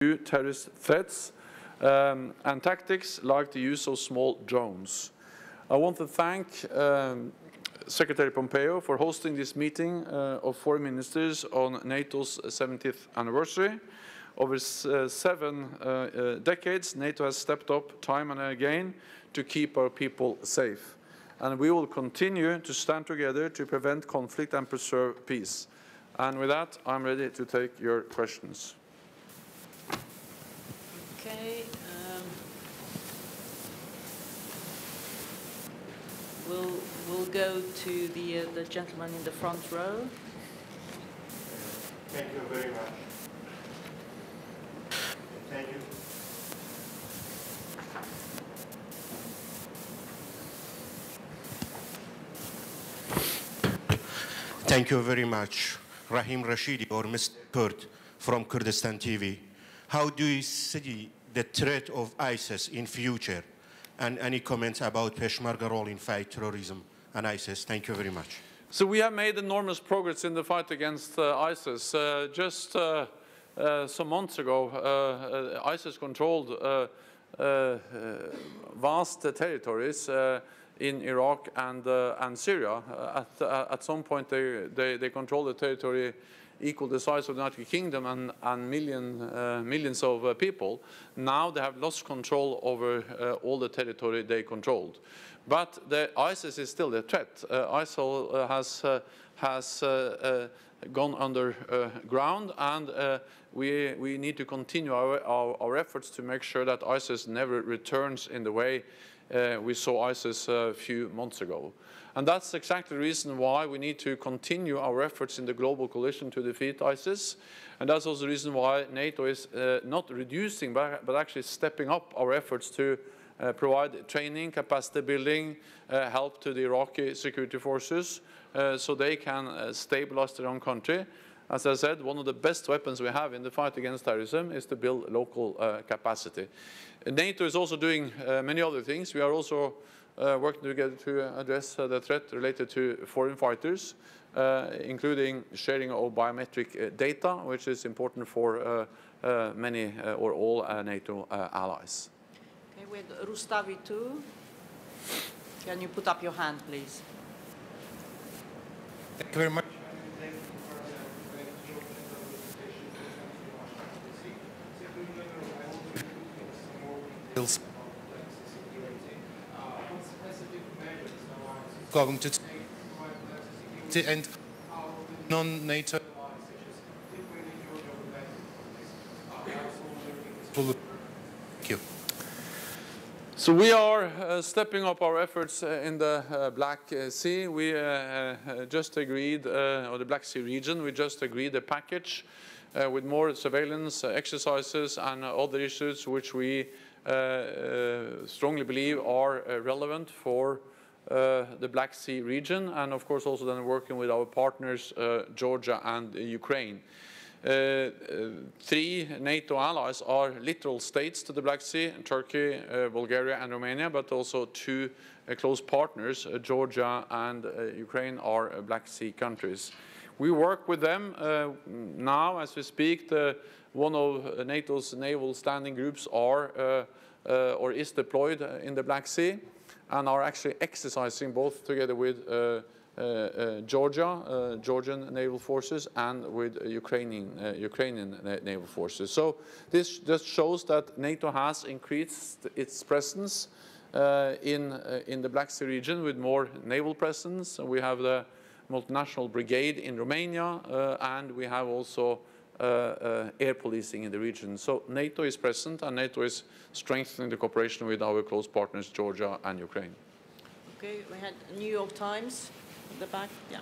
new terrorist threats and tactics like the use of small drones. I want to thank Secretary Pompeo for hosting this meeting of foreign ministers on NATO's 70th anniversary. Over 7 decades, NATO has stepped up time and again to keep our people safe. And we will continue to stand together to prevent conflict and preserve peace. And with that, I'm ready to take your questions. Okay. We'll go to the gentleman in the front row. Thank you very much. Thank you. Thank you very much, Rahim Rashidi or Mr. Kurd from Kurdistan TV. How do you see the threat of ISIS in future? And any comments about Peshmerga role in fight terrorism and ISIS? Thank you very much. So we have made enormous progress in the fight against ISIS. Just some months ago, ISIS controlled vast territories in Iraq and Syria. At some point, they controlled the territory equal the size of the United Kingdom and millions of people. Now they have lost control over all the territory they controlled. But ISIS is still a threat. ISIL has gone underground, and we need to continue our efforts to make sure that ISIS never returns in the way we saw ISIS a few months ago. And that's exactly the reason why we need to continue our efforts in the global coalition to defeat ISIS. And that's also the reason why NATO is not reducing, but actually stepping up our efforts to provide training, capacity building, help to the Iraqi security forces so they can stabilize their own country. As I said, one of the best weapons we have in the fight against terrorism is to build local capacity. NATO is also doing many other things. We are also working together to address the threat related to foreign fighters, including sharing of biometric data, which is important for many or all NATO allies. Okay, with Rustavi too. Can you put up your hand, please? Thank you very much. Going to end non-NATO. Thank you. So we are stepping up our efforts in the Black Sea. We just agreed, or the Black Sea region, we just agreed a package with more surveillance exercises and other issues which we strongly believe are relevant for the Black Sea region, and of course also then working with our partners Georgia and Ukraine. 3 NATO allies are literal states to the Black Sea: Turkey, Bulgaria and Romania, but also 2 close partners, Georgia and Ukraine, are Black Sea countries. We work with them now as we speak. One of NATO's naval standing groups are or is deployed in the Black Sea, and are actually exercising both together with Georgian naval forces and with Ukrainian naval forces. So this just shows that NATO has increased its presence in the Black Sea region with more naval presence. We have the multinational brigade in Romania, and we have also air policing in the region. So NATO is present, and NATO is strengthening the cooperation with our close partners, Georgia and Ukraine. Okay, we had New York Times at the back. Yeah.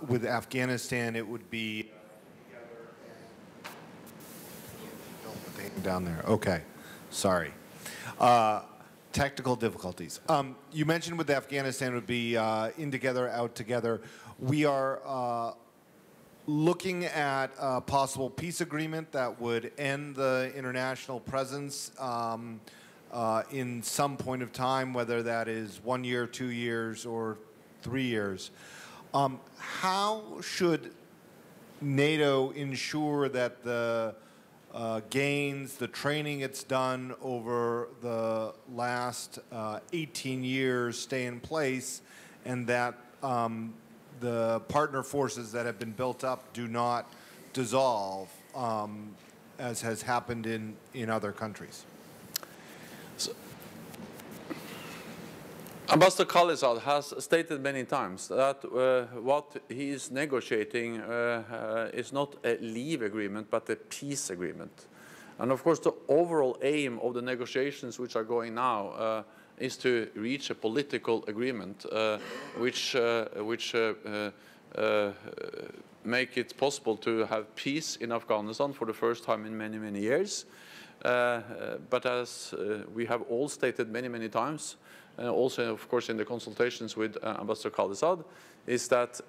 With Afghanistan, it would be down there. Okay, sorry. Technical difficulties. You mentioned with Afghanistan would be in together, out together. We are looking at a possible peace agreement that would end the international presence in some point of time, whether that is 1 year, 2 years, or 3 years. How should NATO ensure that the gains, the training it's done over the last 18 years stay in place, and that the partner forces that have been built up do not dissolve, as has happened in other countries? Ambassador Khalizad has stated many times that what he is negotiating is not a leave agreement, but a peace agreement. And of course, the overall aim of the negotiations which are going now is to reach a political agreement which make it possible to have peace in Afghanistan for the first time in many, many years. But as we have all stated many, many times, also, of course, in the consultations with Ambassador Khalizad, is that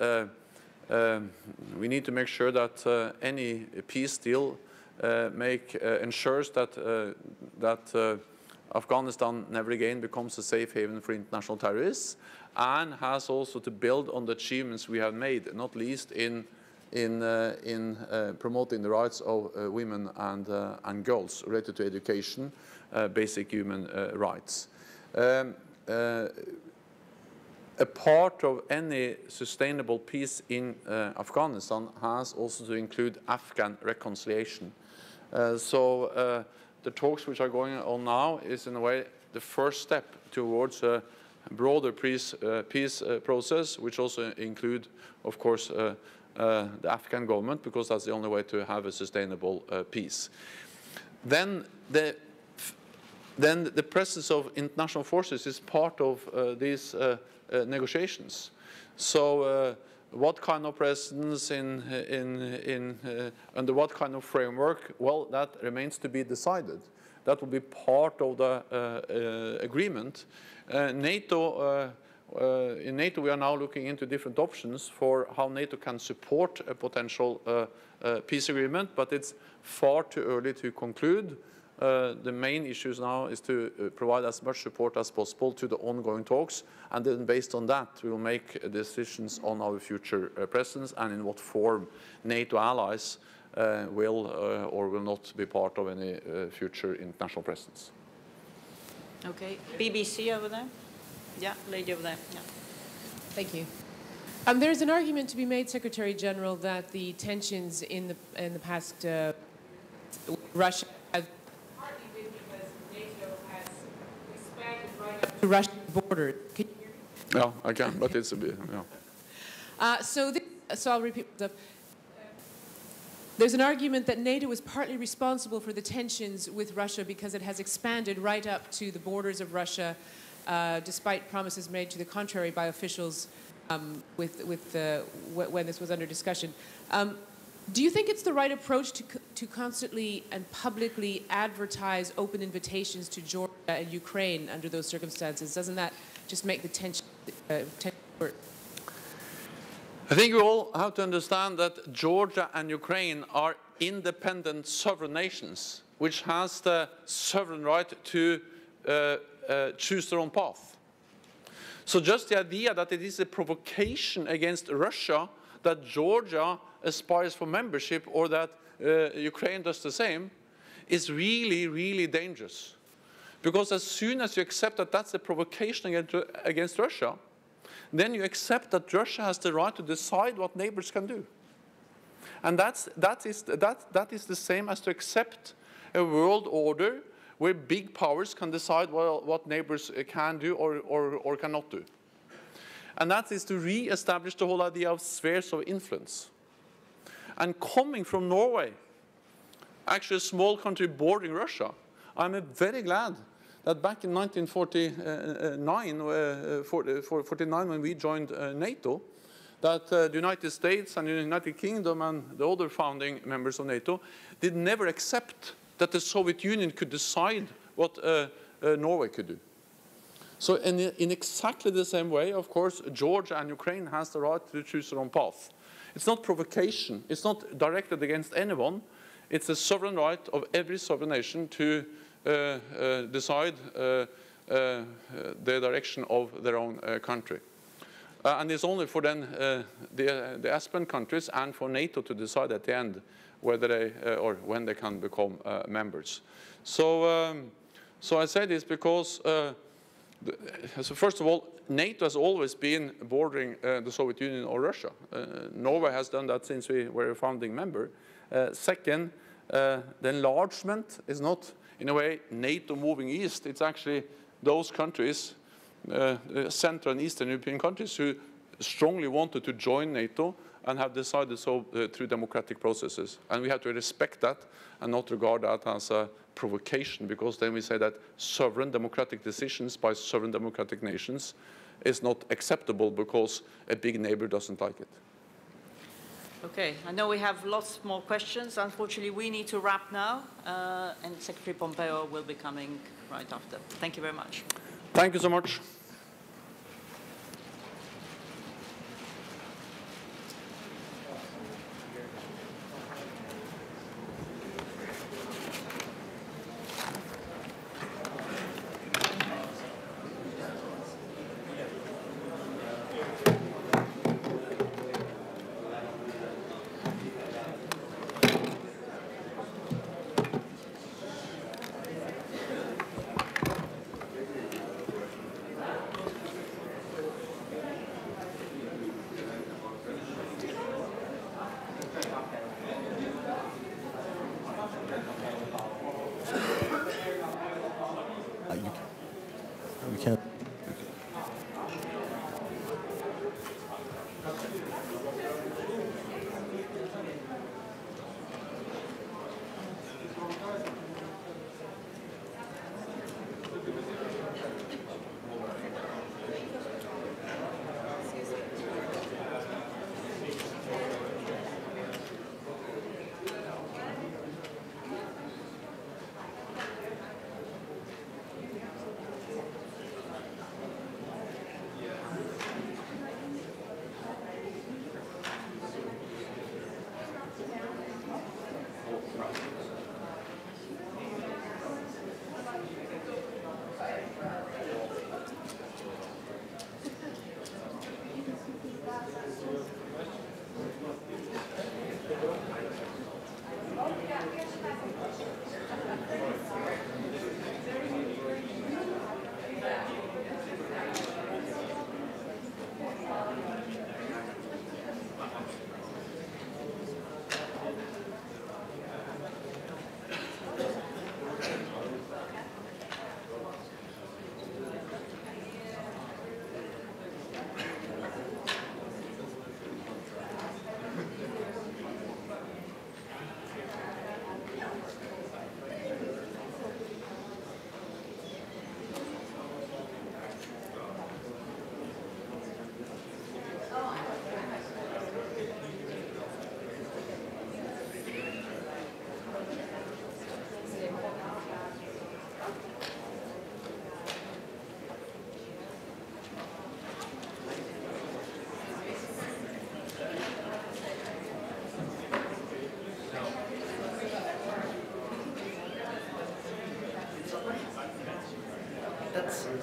we need to make sure that any peace deal ensures that Afghanistan never again becomes a safe haven for international terrorists, and has also to build on the achievements we have made, not least in promoting the rights of women and girls related to education, basic human rights. A part of any sustainable peace in Afghanistan has also to include Afghan reconciliation. So the talks which are going on now is in a way the first step towards a broader peace process, which also include, of course, the Afghan government, because that's the only way to have a sustainable peace. Then the presence of international forces is part of these negotiations. So what kind of presence under what kind of framework? Well, that remains to be decided. That will be part of the agreement. In NATO, we are now looking into different options for how NATO can support a potential peace agreement, but it's far too early to conclude. The main issues now is to provide as much support as possible to the ongoing talks, and then based on that we will make decisions on our future presence and in what form NATO allies will or will not be part of any future international presence. Okay, BBC over there. Yeah, lady over there. Yeah. Thank you. There's an argument to be made, Secretary General, that the tensions in the past Russia have partly been because NATO has expanded right up to Russian borders. Can you hear me? Yeah, I can, but it's a bit, yeah. So I'll repeat. There's an argument that NATO is partly responsible for the tensions with Russia because it has expanded right up to the borders of Russia, despite promises made to the contrary by officials when this was under discussion. Do you think it's the right approach to constantly and publicly advertise open invitations to Georgia and Ukraine under those circumstances? Doesn't that just make the tension worse? I think we all have to understand that Georgia and Ukraine are independent sovereign nations, which has the sovereign right to choose their own path. So just the idea that it is a provocation against Russia that Georgia aspires for membership or that Ukraine does the same is really, really dangerous. Because as soon as you accept that that's a provocation against Russia, then you accept that Russia has the right to decide what neighbors can do. And that is the same as to accept a world order where big powers can decide what neighbors can do or cannot do. And that is to re-establish the whole idea of spheres of influence. And coming from Norway, actually a small country bordering Russia, I'm very glad that back in 1949, when we joined NATO, that the United States and the United Kingdom and the other founding members of NATO did never accept that the Soviet Union could decide what Norway could do. So in exactly the same way, of course, Georgia and Ukraine has the right to choose their own path. It's not provocation. It's not directed against anyone. It's a sovereign right of every sovereign nation to decide the direction of their own country. And it's only for then the aspirant countries and for NATO to decide at the end whether they or when they can become members. So, so I say this because, so first of all, NATO has always been bordering the Soviet Union or Russia. Norway has done that since we were a founding member. Second, the enlargement is not, in a way, NATO moving east. It's actually those countries, Central and Eastern European countries, who strongly wanted to join NATO and have decided so through democratic processes. And we have to respect that and not regard that as a provocation, because then we say that sovereign democratic decisions by sovereign democratic nations is not acceptable because a big neighbor doesn't like it. Okay, I know we have lots more questions. Unfortunately, we need to wrap now, and Secretary Pompeo will be coming right after. Thank you very much. Thank you so much. You can't.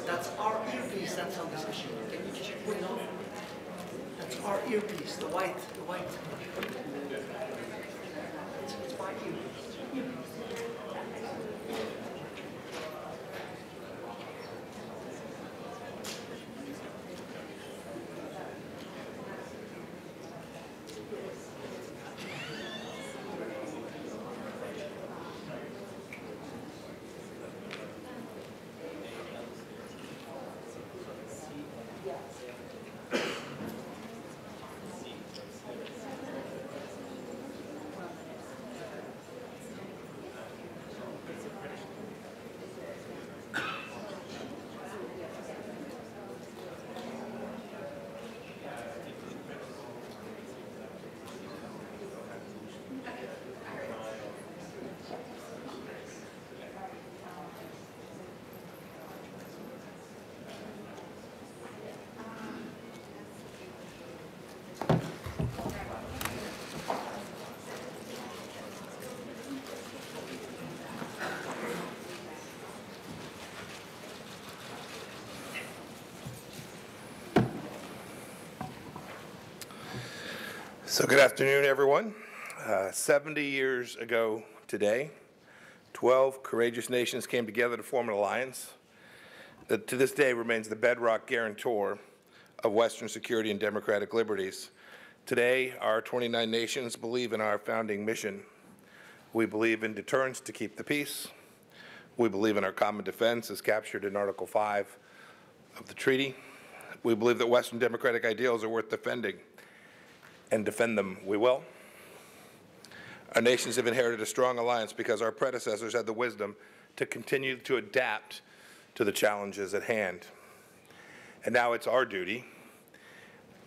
That's our earpiece that's on this issue. Can you just put it on? That's our earpiece, the white. It's my earpiece. So good afternoon, everyone. 70 years ago today, 12 courageous nations came together to form an alliance that to this day remains the bedrock guarantor of Western security and democratic liberties. Today, our 29 nations believe in our founding mission. We believe in deterrence to keep the peace. We believe in our common defense as captured in Article 5 of the treaty. We believe that Western democratic ideals are worth defending, and defend them we will. Our nations have inherited a strong alliance because our predecessors had the wisdom to continue to adapt to the challenges at hand. And now it's our duty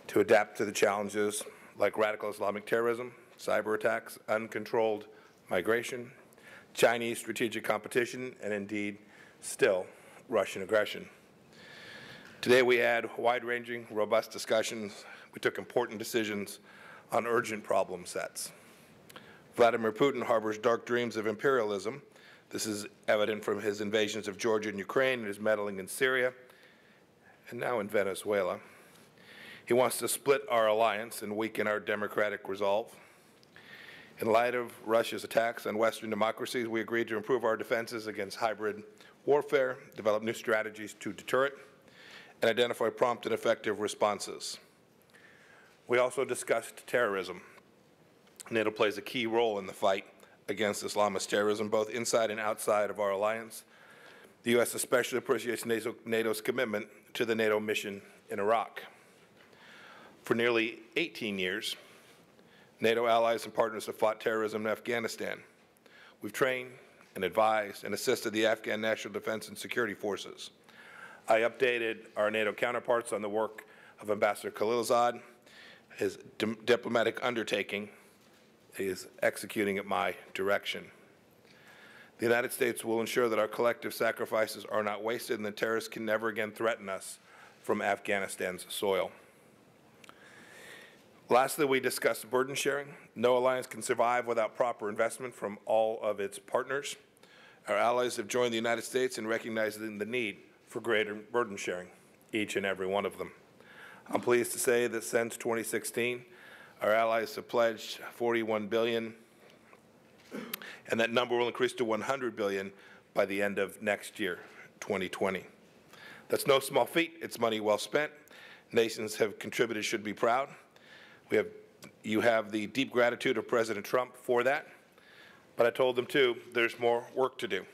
to adapt to the challenges like radical Islamic terrorism, cyber attacks, uncontrolled migration, Chinese strategic competition, and indeed, still, Russian aggression. Today we had wide-ranging, robust discussions. We took important decisions on urgent problem sets. Vladimir Putin harbors dark dreams of imperialism. This is evident from his invasions of Georgia and Ukraine and his meddling in Syria, and now in Venezuela. He wants to split our alliance and weaken our democratic resolve. In light of Russia's attacks on Western democracies, we agreed to improve our defenses against hybrid warfare, develop new strategies to deter it, and identify prompt and effective responses. We also discussed terrorism. NATO plays a key role in the fight against Islamist terrorism, both inside and outside of our alliance. The U.S. especially appreciates NATO's commitment to the NATO mission in Iraq. For nearly 18 years, NATO allies and partners have fought terrorism in Afghanistan. We've trained and advised and assisted the Afghan National Defense and Security Forces. I updated our NATO counterparts on the work of Ambassador Khalilzad. His diplomatic undertaking is executing at my direction. The United States will ensure that our collective sacrifices are not wasted and that terrorists can never again threaten us from Afghanistan's soil. Lastly, we discussed burden sharing. No alliance can survive without proper investment from all of its partners. Our allies have joined the United States in recognizing the need for greater burden sharing, each and every one of them. I'm pleased to say that since 2016, our allies have pledged $41 billion, and that number will increase to $100 billion by the end of next year, 2020. That's no small feat. It's money well spent. Nations have contributed should be proud. You have the deep gratitude of President Trump for that, but I told them, too, there's more work to do.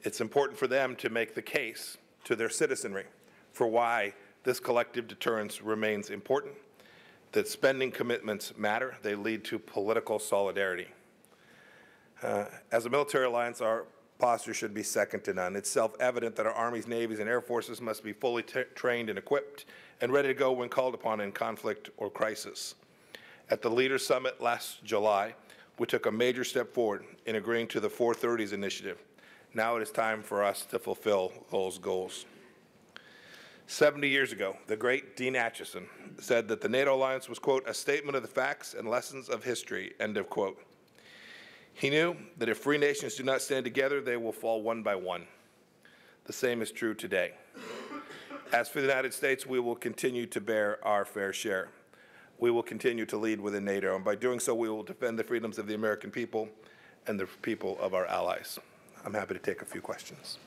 It's important for them to make the case to their citizenry for why this collective deterrence remains important, that spending commitments matter. They lead to political solidarity. As a military alliance, our posture should be second to none. It's self-evident that our armies, navies, and air forces must be fully trained and equipped and ready to go when called upon in conflict or crisis. At the Leaders Summit last July, we took a major step forward in agreeing to the 430s initiative. Now it is time for us to fulfill those goals. 70 years ago, the great Dean Acheson said that the NATO alliance was, quote, a statement of the facts and lessons of history, end of quote. He knew that if free nations do not stand together, they will fall one by one. The same is true today. As for the United States, we will continue to bear our fair share. We will continue to lead within NATO, and by doing so, we will defend the freedoms of the American people and the people of our allies. I'm happy to take a few questions.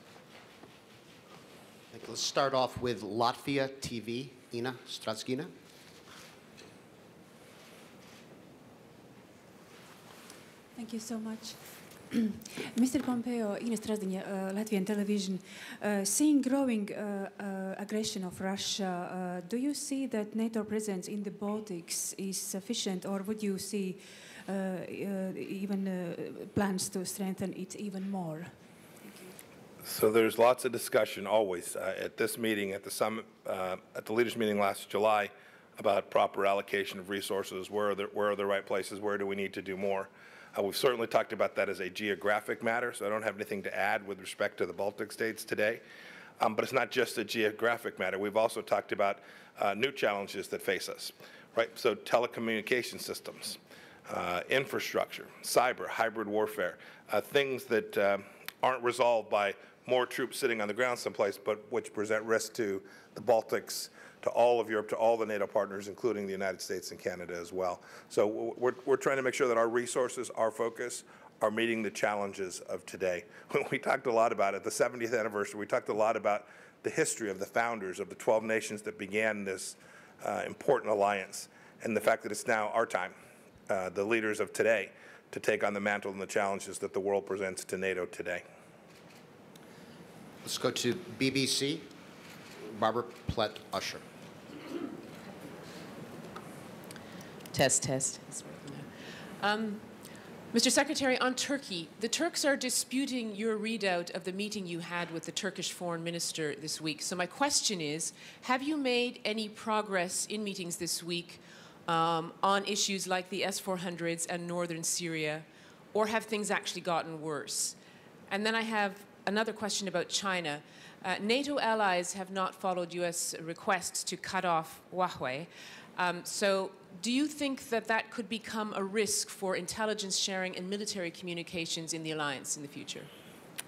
Let's start off with Latvia TV, Ina Stratsgina. Thank you so much. Mr. Pompeo, Ina Stratsgina, Latvian television, seeing growing aggression of Russia, do you see that NATO presence in the Baltics is sufficient, or would you see even plans to strengthen it even more? So there's lots of discussion always at this meeting, at the summit, at the leaders' meeting last July, about proper allocation of resources. Where are the right places? Where do we need to do more? We've certainly talked about that as a geographic matter, so I don't have anything to add with respect to the Baltic states today. But it's not just a geographic matter. We've also talked about new challenges that face us, right? So telecommunication systems, infrastructure, cyber, hybrid warfare, things that aren't resolved by more troops sitting on the ground someplace, but which present risk to the Baltics, to all of Europe, to all the NATO partners, including the United States and Canada as well. So we're trying to make sure that our resources, our focus, are meeting the challenges of today. We talked a lot about it, the 70th anniversary, we talked a lot about the history of the founders of the 12 nations that began this important alliance, and the fact that it's now our time, the leaders of today, to take on the mantle and the challenges that the world presents to NATO today. Let's go to BBC. Barbara Plett-Usher. Test. Mr. Secretary, on Turkey, the Turks are disputing your readout of the meeting you had with the Turkish foreign minister this week. So my question is, have you made any progress in meetings this week on issues like the S-400s and northern Syria, or have things actually gotten worse? And then I have another question about China. NATO allies have not followed U.S. requests to cut off Huawei. So do you think that that could become a risk for intelligence sharing and military communications in the alliance in the future?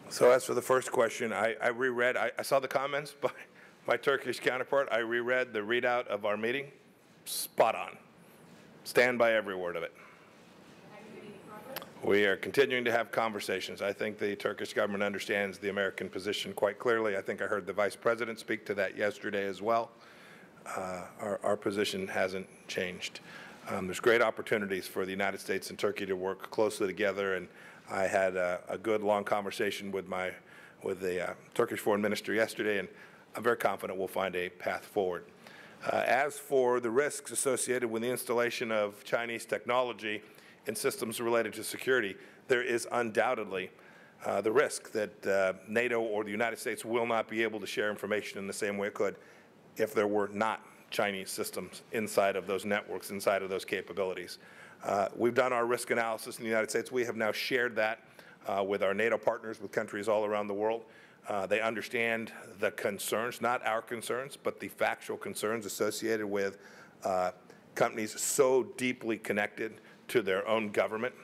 So as for the first question, I reread, I saw the comments by my Turkish counterpart. I reread the readout of our meeting. Spot on. Stand by every word of it. We are continuing to have conversations. I think the Turkish government understands the American position quite clearly. I think I heard the Vice President speak to that yesterday as well. Our position hasn't changed. There's great opportunities for the United States and Turkey to work closely together, and I had a good long conversation with the Turkish foreign minister yesterday, and I'm very confident we'll find a path forward. As for the risks associated with the installation of Chinese technology in systems related to security, there is undoubtedly the risk that NATO or the United States will not be able to share information in the same way it could if there were not Chinese systems inside of those networks, inside of those capabilities. We've done our risk analysis in the United States. We have now shared that with our NATO partners, with countries all around the world. They understand the concerns, not our concerns, but the factual concerns associated with companies so deeply connected to their own government,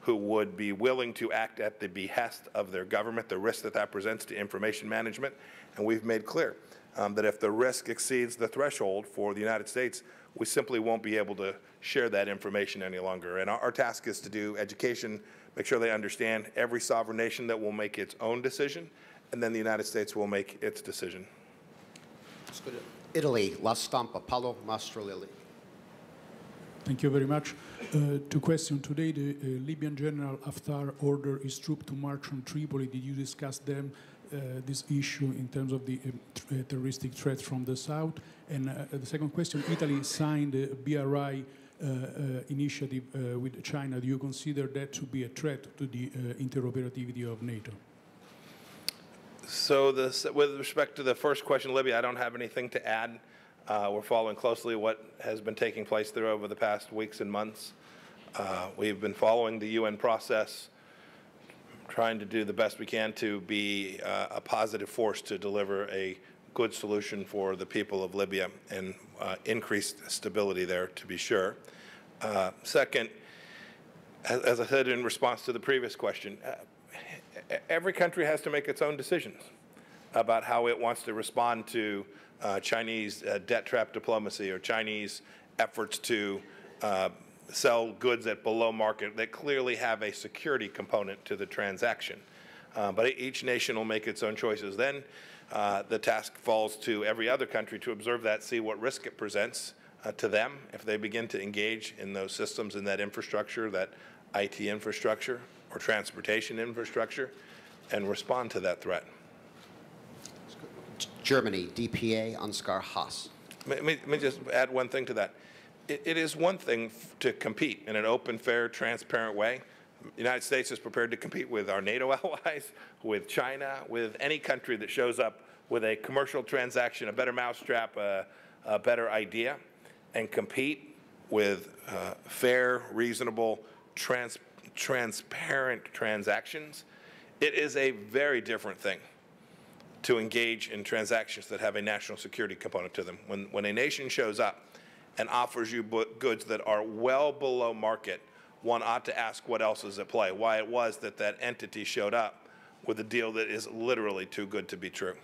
who would be willing to act at the behest of their government, the risk that that presents to information management. And we've made clear that if the risk exceeds the threshold for the United States, we simply won't be able to share that information any longer. And our task is to do education, make sure they understand every sovereign nation that will make its own decision, and then the United States will make its decision. Let's go to Italy. La Stampa, Paolo Mastrolilli. Thank you very much. Two questions. Today, the Libyan General Haftar ordered his troops to march on Tripoli. Did you discuss this issue in terms of the terroristic threat from the south? And the second question, Italy signed a BRI initiative with China. Do you consider that to be a threat to the interoperability of NATO? So with respect to the first question, Libya, I don't have anything to add. We're following closely what has been taking place there over the past weeks and months. We've been following the UN process, trying to do the best we can to be a positive force to deliver a good solution for the people of Libya and increased stability there, to be sure. Second, as I said in response to the previous question, every country has to make its own decisions about how it wants to respond to Chinese debt trap diplomacy or Chinese efforts to sell goods at below market that clearly have a security component to the transaction. But each nation will make its own choices. Then the task falls to every other country to observe that, see what risk it presents to them if they begin to engage in those systems, in that infrastructure, that IT infrastructure or transportation infrastructure, and respond to that threat. Germany, DPA, Ansgar Haas. Let me just add one thing to that. It is one thing to compete in an open, fair, transparent way. The United States is prepared to compete with our NATO allies, with China, with any country that shows up with a commercial transaction, a better mousetrap, a better idea, and compete with fair, reasonable, transparent transactions. It is a very different thing to engage in transactions that have a national security component to them. When a nation shows up and offers you goods that are well below market, one ought to ask what else is at play, why it was that that entity showed up with a deal that is literally too good to be true.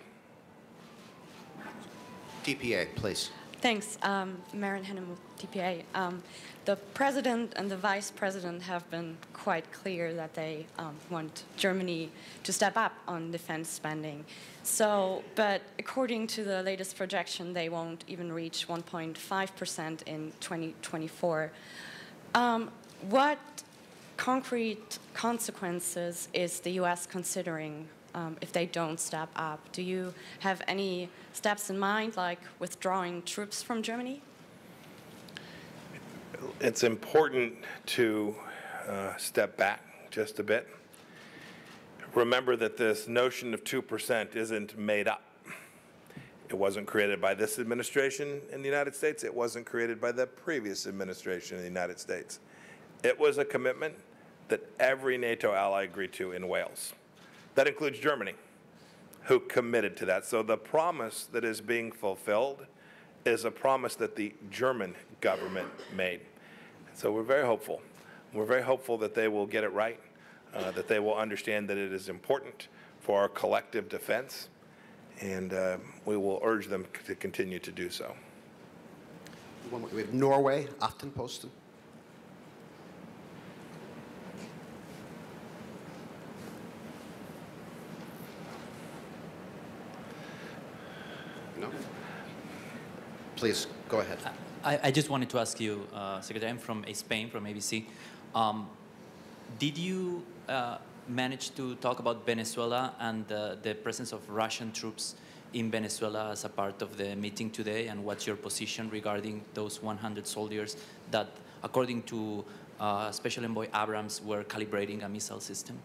DPA, please. Thanks. Maren Hennemouth, TPA. The president and the vice president have been quite clear that they want Germany to step up on defense spending. So, but according to the latest projection, they won't even reach 1.5% in 2024. What concrete consequences is the U.S. considering if they don't step up? Do you have any steps in mind, like withdrawing troops from Germany? It's important to step back just a bit. Remember that this notion of 2% isn't made up. It wasn't created by this administration in the United States. It wasn't created by the previous administration in the United States. It was a commitment that every NATO ally agreed to in Wales. That includes Germany, who committed to that. So the promise that is being fulfilled is a promise that the German government made. So we're very hopeful. We're very hopeful that they will get it right, that they will understand that it is important for our collective defense, and we will urge them to continue to do so. We have Norway, Aftenposten. No? Please, go ahead. I just wanted to ask you, Secretary, I'm from Spain, from ABC. Did you manage to talk about Venezuela and the presence of Russian troops in Venezuela as a part of the meeting today? And what's your position regarding those 100 soldiers that, according to Special Envoy Abrams, were calibrating a missile system?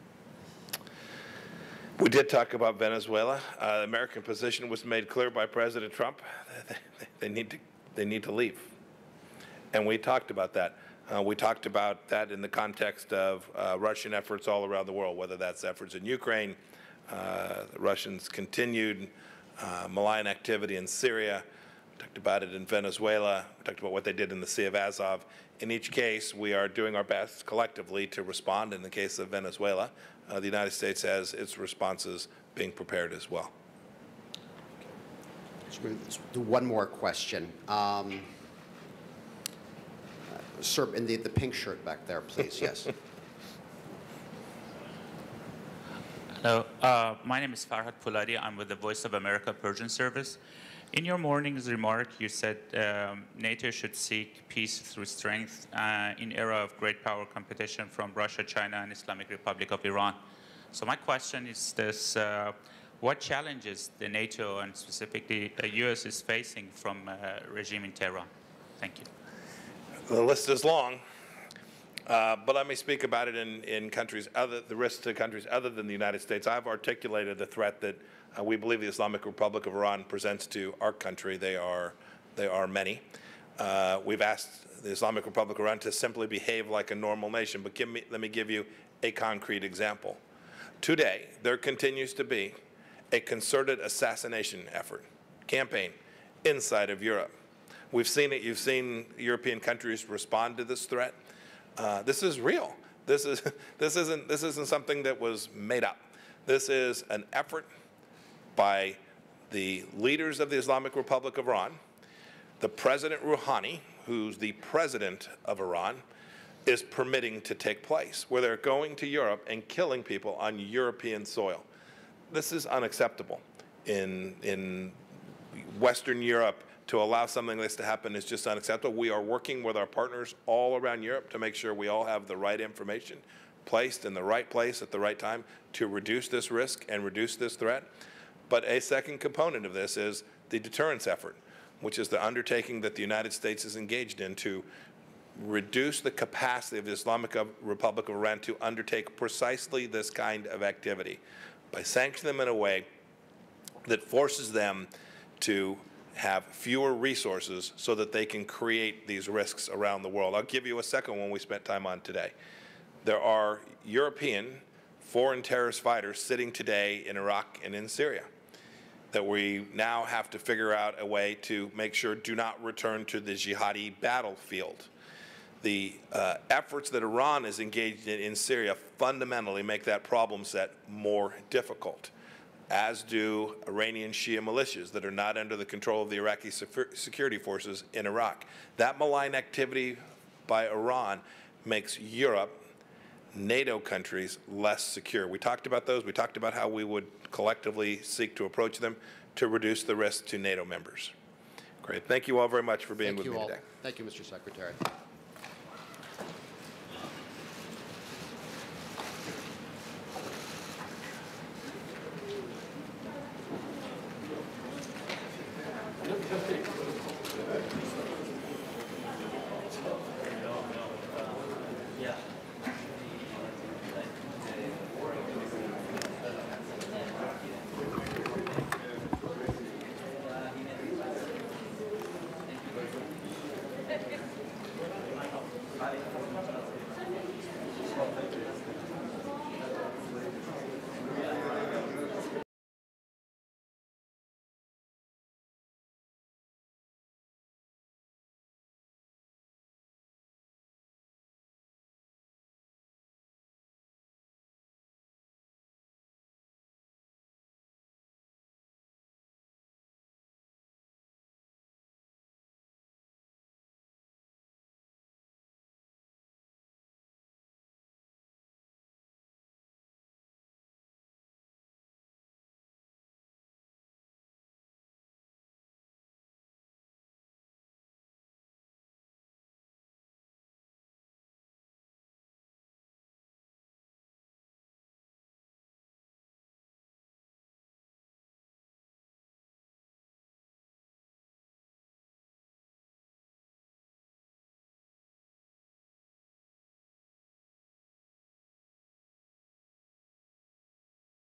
We did talk about Venezuela. The American position was made clear by President Trump. They need to leave. And we talked about that. We talked about that in the context of Russian efforts all around the world, whether that's efforts in Ukraine, the Russians' continued malign activity in Syria. We talked about it in Venezuela. We talked about what they did in the Sea of Azov. In each case, we are doing our best collectively to respond. In the case of Venezuela, the United States has its responses being prepared as well. Let's do one more question. Sir, in the pink shirt back there, please. Yes. Hello. My name is Farhad Puladi. I'm with the Voice of America Persian Service. In your morning's remark, you said NATO should seek peace through strength in era of great power competition from Russia, China, and Islamic Republic of Iran. So my question is this. What challenges the NATO and specifically the U.S. is facing from regime in Tehran? Thank you. The list is long, but let me speak about it in countries the risks to countries other than the United States. I've articulated the threat that we believe the Islamic Republic of Iran presents to our country. They are many. We've asked the Islamic Republic of Iran to simply behave like a normal nation, but let me give you a concrete example. Today, there continues to be a concerted assassination effort, campaign, inside of Europe. We've seen it. You've seen European countries respond to this threat. This is real. This isn't something that was made up. This is an effort by the leaders of the Islamic Republic of Iran. The President Rouhani, who's the president of Iran, is permitting to take place, where they're going to Europe and killing people on European soil. This is unacceptable. In Western Europe, to allow something like this to happen is just unacceptable. We are working with our partners all around Europe to make sure we all have the right information placed in the right place at the right time to reduce this risk and reduce this threat. But a second component of this is the deterrence effort, which is the undertaking that the United States is engaged in to reduce the capacity of the Islamic Republic of Iran to undertake precisely this kind of activity by sanctioning them in a way that forces them to have fewer resources so that they can create these risks around the world. I'll give you a second one we spent time on today. There are European foreign terrorist fighters sitting today in Iraq and in Syria that we now have to figure out a way to make sure do not return to the jihadi battlefield. The efforts that Iran is engaged in Syria fundamentally make that problem set more difficult. as do Iranian Shia militias that are not under the control of the Iraqi security forces in Iraq. That malign activity by Iran makes Europe, NATO countries, less secure. We talked about those. We talked about how we would collectively seek to approach them to reduce the risk to NATO members. Great. Thank you all very much for being with me today. Thank you, Mr. Secretary. Vale.